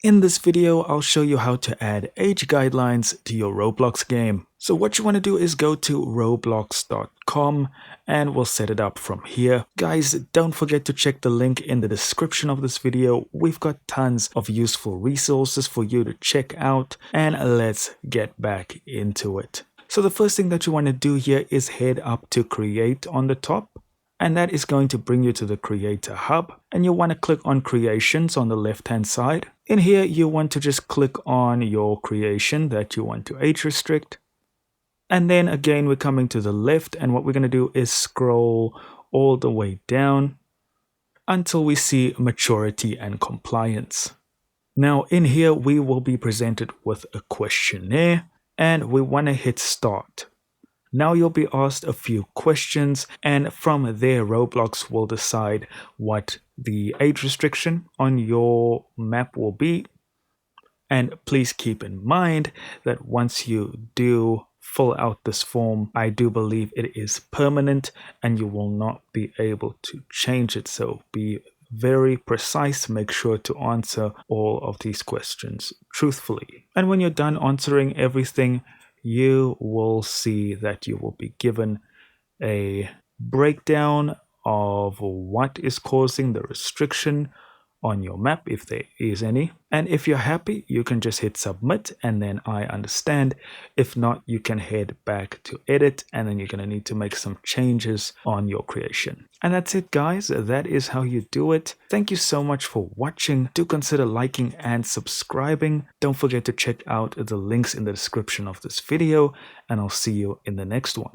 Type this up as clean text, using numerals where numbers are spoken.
In this video, I'll show you how to add age guidelines to your Roblox game. So what you want to do is go to roblox.com and we'll set it up from here. Guys, don't forget to check the link in the description of this video. We've got tons of useful resources for you to check out, and let's get back into it. So the first thing that you want to do here is head up to create on the top. And that is going to bring you to the Creator Hub, and you want to click on Creations on the left hand side. In here, you want to just click on your creation that you want to age restrict. And then again, we're coming to the left, and what we're going to do is scroll all the way down until we see Maturity and Compliance. Now in here, we will be presented with a questionnaire, and we want to hit Start. Now you'll be asked a few questions, and from there Roblox will decide what the age restriction on your map will be. And please keep in mind that once you do fill out this form, I do believe it is permanent and you will not be able to change it. So be very precise. Make sure to answer all of these questions truthfully. And when you're done answering everything, you will see that you will be given a breakdown of what is causing the restriction on your map, if there is any. And if you're happy, you can just hit submit and then I understand. If not, you can head back to edit, and then you're going to need to make some changes on your creation. And that's it, guys. That is how you do it. Thank you so much for watching. Do consider liking and subscribing. Don't forget to check out the links in the description of this video, and I'll see you in the next one.